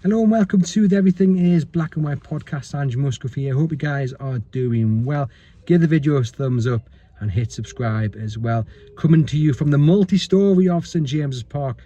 Hello and welcome to the Everything is Black and White podcast. Andrew Musgrove here. Hope you guys are doing well. Give the video a thumbs up and hit subscribe as well. Coming to you from the multi-story of St James's Park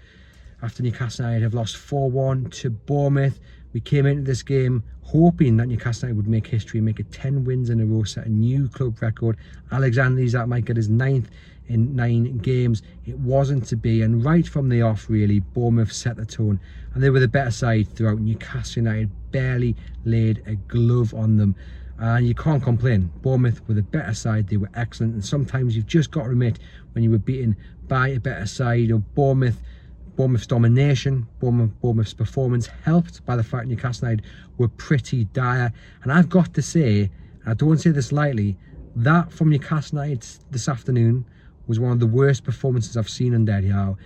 after Newcastle United have lost 4-1 to Bournemouth. We came into this game hoping that Newcastle United would make history and make it 10 wins in a row, set a new club record. Alexander Isak might get his 9th in 9 games. It wasn't to be, and right from the off really, Bournemouth set the tone and they were the better side throughout. Newcastle United barely laid a glove on them, and you can't complain. Bournemouth were the better side, they were excellent, and sometimes you've just got to admit when you were beaten by a better side. Bournemouth's domination, Bournemouth's performance, helped by the fact Newcastle United were pretty dire. And I've got to say, I don't say this lightly, that from Newcastle United this afternoon was one of the worst performances I've seen under Eddie Howe.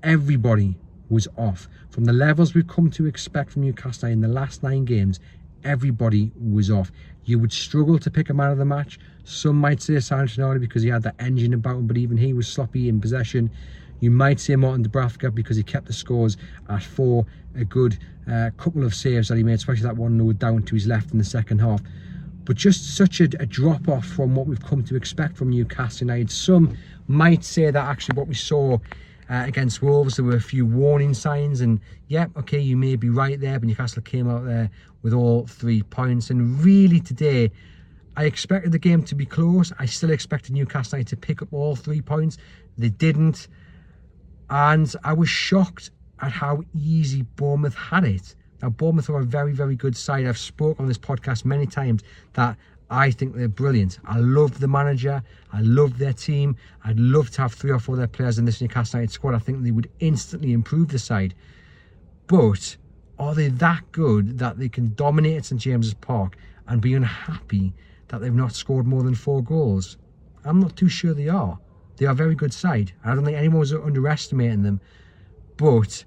Everybody was off. From the levels we've come to expect from Newcastle United in the last 9 games, everybody was off. You would struggle to pick a man of the match. Some might say Sancho because he had that engine about him, but even he was sloppy in possession. You might say Martin Dubravka because he kept the scores at 4. A good couple of saves that he made, especially that one low down to his left in the second half. But just such a drop-off from what we've come to expect from Newcastle United. Some might say that actually what we saw against Wolves, there were a few warning signs, and yeah, okay, you may be right there, but Newcastle came out there with all 3 points. And really today, I expected the game to be close. I still expected Newcastle United to pick up all 3 points. They didn't. And I was shocked at how easy Bournemouth had it. Now, Bournemouth are a very, very good side. I've spoken on this podcast many times that I think they're brilliant. I love the manager. I love their team. I'd love to have 3 or 4 of their players in this Newcastle United squad. I think they would instantly improve the side. But are they that good that they can dominate at St James's Park and be unhappy that they've not scored more than 4 goals? I'm not too sure they are. They are a very good side. I don't think anyone was underestimating them. But,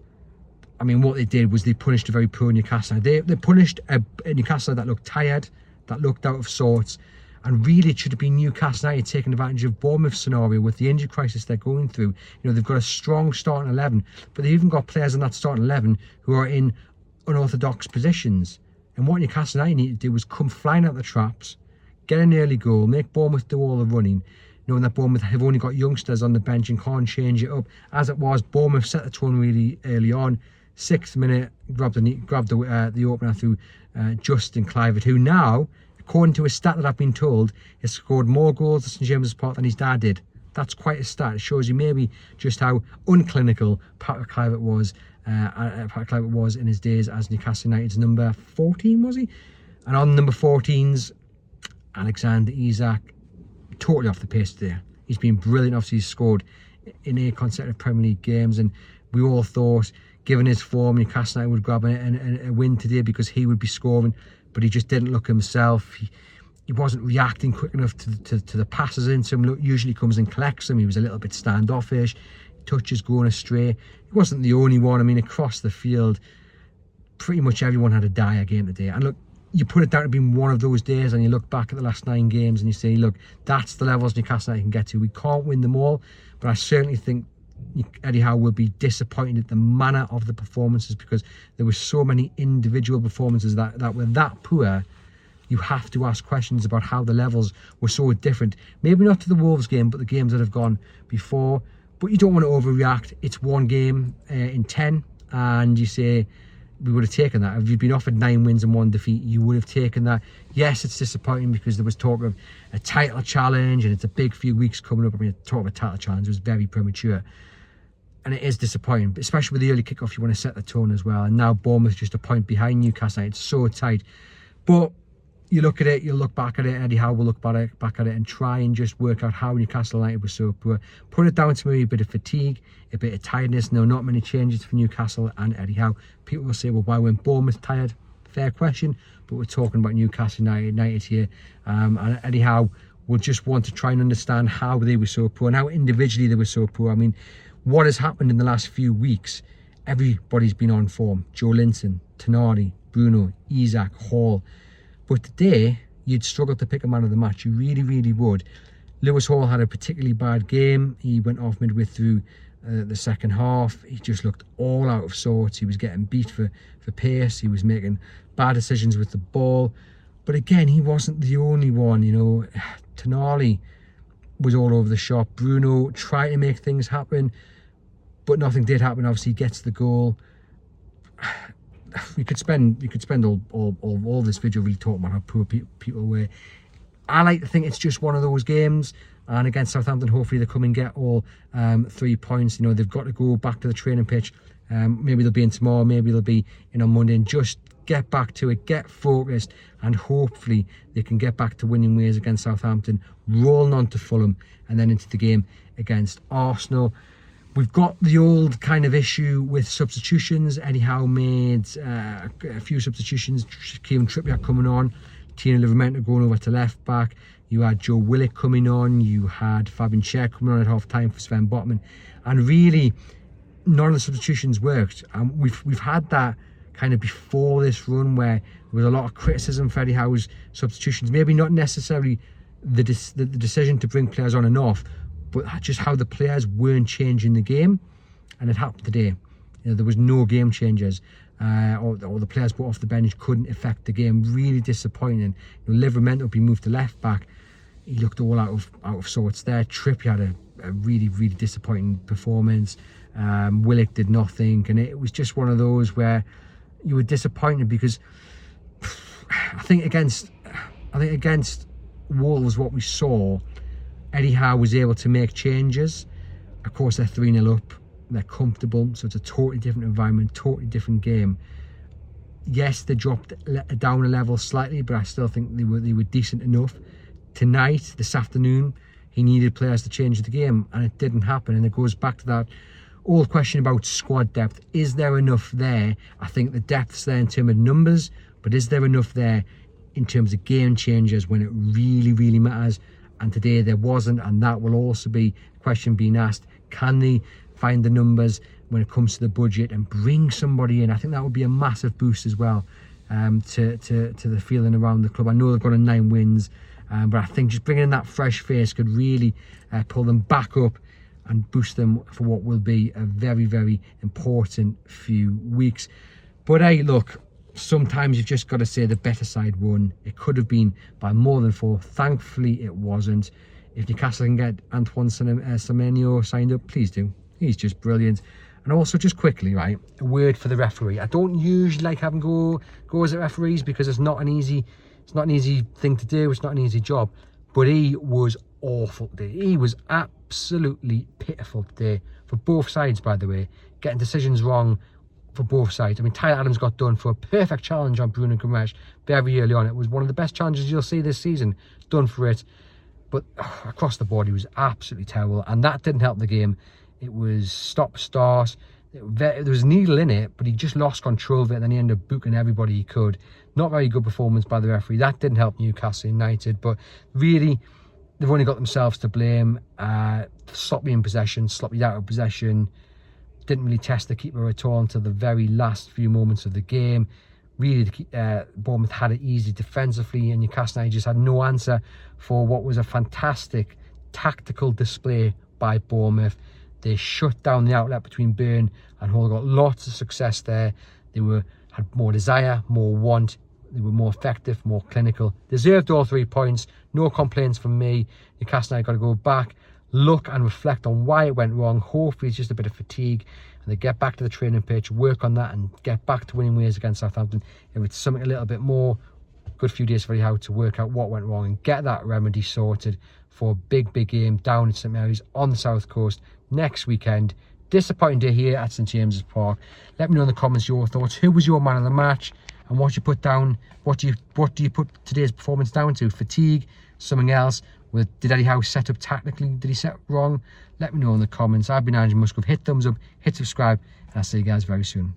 I mean, what they did was they punished a very poor Newcastle. They punished a Newcastle that looked tired, that looked out of sorts. And really, it should have been Newcastle United taking advantage of Bournemouth's scenario with the injury crisis they're going through. You know, they've got a strong starting 11, but they've even got players in that starting 11 who are in unorthodox positions. And what Newcastle United needed to do was come flying out the traps, get an early goal, make Bournemouth do all the running, knowing that Bournemouth have only got youngsters on the bench and can't change it up. As it was, Bournemouth set the tone really early on. 6th minute, grabbed the opener through Justin Kluivert, who now, according to a stat that I've been told, has scored more goals at St James's Park than his dad did. That's quite a stat. It shows you maybe just how unclinical Patrick Kluivert was in his days as Newcastle United's number 14, was he? And on number 14's Alexander Isak, totally off the pace today. He's been brilliant. Obviously, he's scored in 8 consecutive Premier League games, and we all thought, given his form, Newcastle United would grab a win today because he would be scoring, but he just didn't look himself. He wasn't reacting quick enough to the passes into him. Usually comes and collects them. He was a little bit standoffish. Touches going astray. He wasn't the only one. I mean, across the field, pretty much everyone had a dire game today. And look, you put it down to being one of those days, and you look back at the last 9 games and you say, look, that's the levels Newcastle United can get to. We can't win them all, but I certainly think Eddie Howe will be disappointed at the manner of the performances, because there were so many individual performances that were that poor. You have to ask questions about how the levels were so different. Maybe not to the Wolves game, but the games that have gone before. But you don't want to overreact. It's 1 game in 10, and you say, we would have taken that. If you'd been offered 9 wins and 1 defeat, you would have taken that. Yes, it's disappointing because there was talk of a title challenge and it's a big few weeks coming up. I mean, talk of a title challenge was very premature. And it is disappointing, especially with the early kickoff. You want to set the tone as well. And now Bournemouth just a point behind Newcastle. It's so tight. But you look at it, you look back at it, Eddie Howe will look back at it and try and just work out how Newcastle United was so poor. Put it down to maybe a bit of fatigue, a bit of tiredness. No, not many changes for Newcastle and Eddie Howe. People will say, well, why weren't Bournemouth tired? Fair question, but we're talking about Newcastle United here. And Eddie Howe will just want to try and understand how they were so poor and how individually they were so poor. I mean, what has happened in the last few weeks? Everybody's been on form. Joe Linton, Tonali, Bruno, Isak, Hall. But today, you'd struggle to pick a man of the match. You really, really would. Lewis Hall had a particularly bad game. He went off midway through the second half. He just looked all out of sorts. He was getting beat for pace. He was making bad decisions with the ball. But again, he wasn't the only one, you know. Tonali was all over the shop. Bruno tried to make things happen, but nothing did happen. Obviously, he gets the goal. We could spend all this video really talking about how poor people were. I like to think it's just one of those games, and against Southampton, hopefully they come and get all 3 points. You know, they've got to go back to the training pitch. Maybe they'll be in tomorrow, maybe they'll be in on Monday, and just get back to it, get focused, and hopefully they can get back to winning ways against Southampton, rolling on to Fulham, and then into the game against Arsenal. We've got the old kind of issue with substitutions. Eddie Howe made a few substitutions. Kieran Trippier coming on, Tino Livramento going over to left back. You had Joe Willock coming on. You had Fabian Schär coming on at half time for Sven Botman, and really none of the substitutions worked. And we've had that kind of before this run, where there was a lot of criticism for Eddie Howe's substitutions. Maybe not necessarily the decision to bring players on and off, but just how the players weren't changing the game. And it happened today. You know, there was no game changers, or the players brought off the bench couldn't affect the game. Really disappointing. You know, Livramento being moved to left back, he looked all out of sorts there. Trippier had a really disappointing performance. Willock did nothing, and it was just one of those where you were disappointed, because I think against Wolves, what we saw, Eddie Howe was able to make changes. Of course, they're 3-0 up, they're comfortable, so it's a totally different environment, totally different game. Yes, they dropped down a level slightly, but I still think they were decent enough. Tonight, this afternoon, he needed players to change the game, and it didn't happen. And it goes back to that old question about squad depth. Is there enough there? I think the depth's there in terms of numbers, but is there enough there in terms of game changers when it really matters? And today there wasn't, and that will also be a question being asked. Can they find the numbers when it comes to the budget and bring somebody in? I think that would be a massive boost as well to the feeling around the club. I know they've got 9 wins, but I think just bringing in that fresh face could really pull them back up and boost them for what will be a very important few weeks. But hey, look, sometimes you've just got to say the better side won. It could have been by more than 4. Thankfully, it wasn't. If Newcastle can get Antoine Semenyo signed up, please do. He's just brilliant. And also, just quickly, right, a word for the referee. I don't usually like having goes at referees, because it's not an easy thing to do. It's not an easy job. But he was awful today. He was absolutely pitiful today for both sides, by the way, getting decisions wrong for both sides. I mean, Tyler Adams got done for a perfect challenge on Bruno Guimaraes very early on. It was one of the best challenges you'll see this season, done for it. But across the board, he was absolutely terrible, and that didn't help the game. It was stop-start. There was a needle in it, but he just lost control of it, and then he ended up booking everybody he could. Not very good performance by the referee. That didn't help Newcastle United, but really, they've only got themselves to blame. Sloppy in possession, sloppy out of possession. Didn't really test the keeper at all until the very last few moments of the game. Really, Bournemouth had it easy defensively, and Newcastle United just had no answer for what was a fantastic tactical display by Bournemouth. They shut down the outlet between Burn and Hull, got lots of success there. They had more desire, more want. They were more effective, more clinical. Deserved all 3 points. No complaints from me. Newcastle United got to go back, look and reflect on why it went wrong. Hopefully it's just a bit of fatigue, and they get back to the training pitch, work on that, and get back to winning ways against Southampton. If it's something a little bit more, good few days for Eddie Howe to work out what went wrong and get that remedy sorted for a big game down in St Mary's on the south coast next weekend. Disappointing day here at St James's Park. Let me know in the comments your thoughts. Who was your man of the match, and what you put down? What do you put today's performance down to? Fatigue? Something else? Did Eddie Howe set up tactically? Did he set up wrong? Let me know in the comments. I've been Andrew Musgrove. Hit thumbs up, hit subscribe, and I'll see you guys very soon.